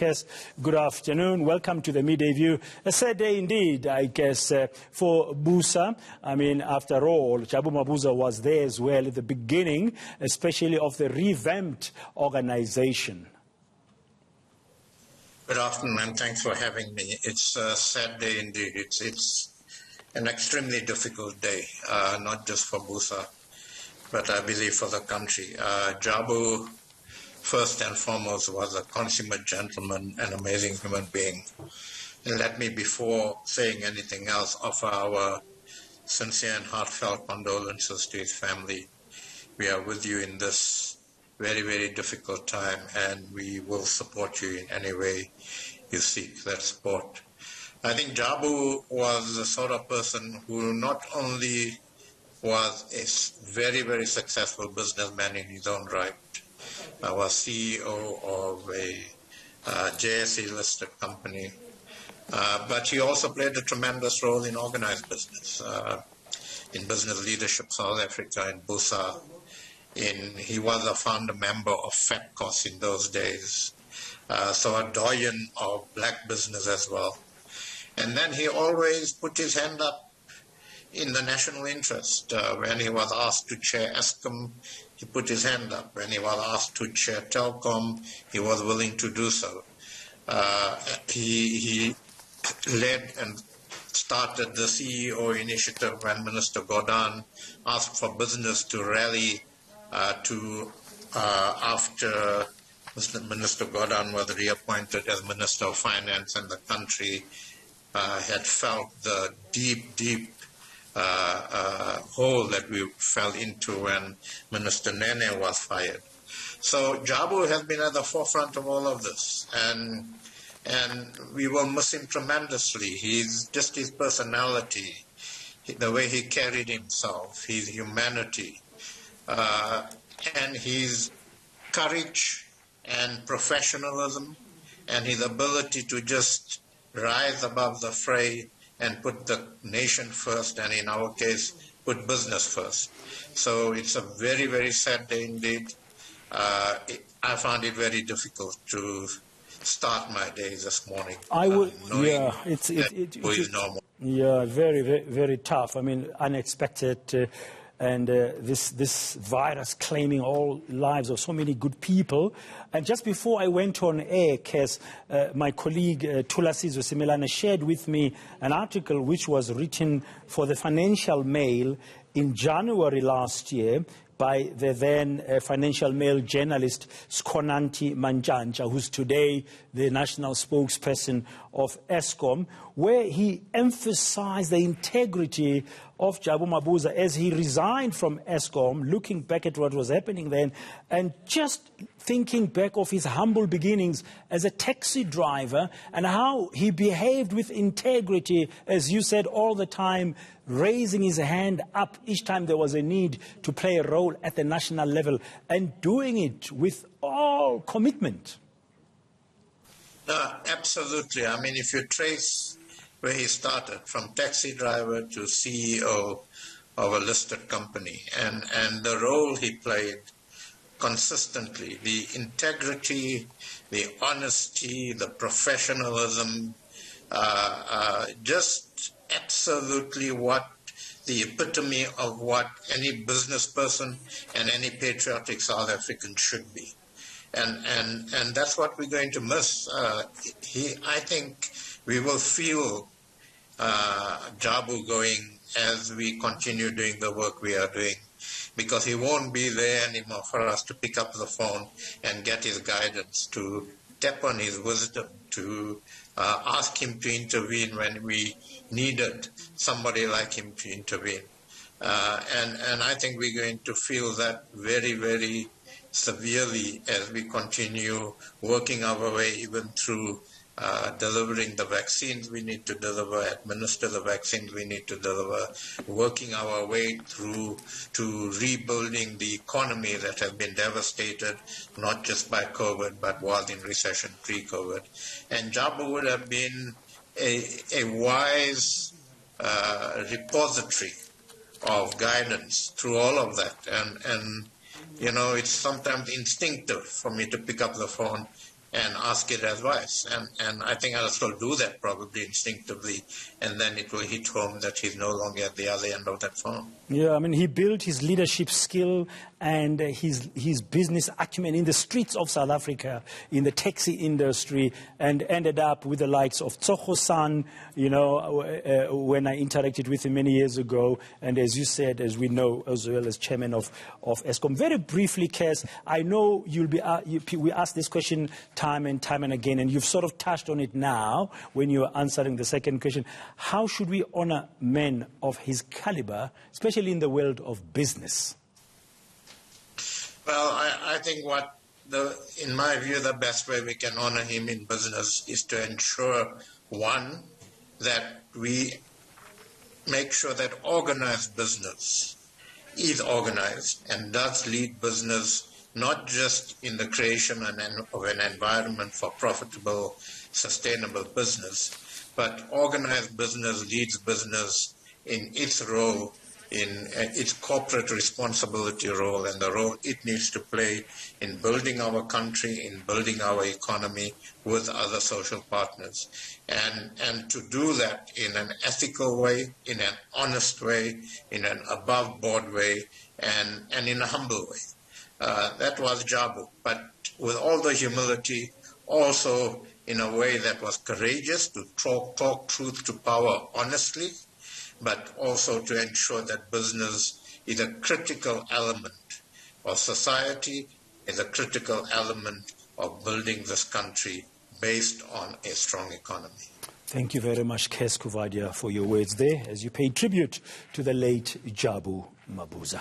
Yes, good afternoon. Welcome to the Midday View. A sad day indeed, I guess, for Busa. I mean, after all, Jabu Mabuza was there as well at the beginning, especially of the revamped organization. Good afternoon, and thanks for having me. It's a sad day indeed. It's an extremely difficult day, not just for Busa, but I believe for the country. Jabu, first and foremost, was a consummate gentleman, an amazing human being. And let me, before saying anything else, offer our sincere and heartfelt condolences to his family. We are with you in this very, very difficult time, and we will support you in any way you seek that support. I think Jabu was the sort of person who not only was a very, very successful businessman in his own right, was CEO of a JSE-listed company, but he also played a tremendous role in organized business, in business leadership, South Africa, in Busa. He was a founder member of FETCOS in those days, so a doyen of black business as well. And then he always put his hand up in the national interest. When he was asked to chair Eskom, he put his hand up. When he was asked to chair Telkom, he was willing to do so. He led and started the CEO initiative when Minister Gordhan asked for business to rally after Minister Gordhan was reappointed as Minister of Finance, and the country had felt the deep hole that we fell into when Minister Nene was fired. So Jabu has been at the forefront of all of this, and we will miss him tremendously. Just his personality, the way he carried himself, his humanity, and his courage and professionalism, and his ability to just rise above the fray and put the nation first, and in our case, put business first. So it's a very, very sad day indeed. I found it very difficult to start my day this morning. It's normal. Yeah, very, very, very tough. I mean, unexpected. And this virus claiming all lives of so many good people. And just before I went on air, Kes, my colleague Thulasizwe Simelane shared with me an article which was written for the Financial Mail in January last year by the then Financial Mail journalist Skonanti Manjanja, who's today the national spokesperson of Eskom, where he emphasized the integrity of Jabu Mabuza as he resigned from Eskom, looking back at what was happening then, and just thinking back of his humble beginnings as a taxi driver and how he behaved with integrity, as you said, all the time, raising his hand up each time there was a need to play a role at the national level, and doing it with all commitment. Absolutely. I mean, if you trace where he started, from taxi driver to CEO of a listed company, and the role he played consistently, the integrity, the honesty, the professionalism, just absolutely what the epitome of what any business person and any patriotic South African should be. And that's what we're going to miss. I think we will feel Jabu going as we continue doing the work we are doing, because he won't be there anymore for us to pick up the phone and get his guidance, to tap on his wisdom, to ask him to intervene when we needed somebody like him to intervene. And I think we're going to feel that very, very severely as we continue working our way even through delivering the vaccines we need to deliver, administer the vaccines we need to deliver, working our way through to rebuilding the economy that has been devastated, not just by COVID, but was in recession pre-COVID. And Jabu would have been a wise repository of guidance through all of that. And you know, it's sometimes instinctive for me to pick up the phone and ask it advice. And I think I'll still do that probably instinctively, and then it will hit home that he's no longer at the other end of that phone. Yeah, I mean, he built his leadership skill and his business acumen in the streets of South Africa, in the taxi industry, and ended up with the likes of Tsogo-san, you know, when I interacted with him many years ago, and as you said, as we know, as well as chairman of Eskom. Very briefly, Kes, I know we ask this question time and again, and you've sort of touched on it now when you were answering the second question. How should we honor men of his caliber, especially in the world of business? Well, I think in my view, the best way we can honor him in business is to ensure, one, that we make sure that organized business is organized and does lead business not just in the creation of an environment for profitable, sustainable business, but organized business leads business in its role, in its corporate responsibility role, and the role it needs to play in building our country, in building our economy with other social partners. And to do that in an ethical way, in an honest way, in an above-board way, and in a humble way. That was Jabu, but with all the humility, also in a way that was courageous to talk truth to power honestly, but also to ensure that business is a critical element of society, is a critical element of building this country based on a strong economy. Thank you very much, Kes Kuvadia, for your words there as you pay tribute to the late Jabu Mabuza.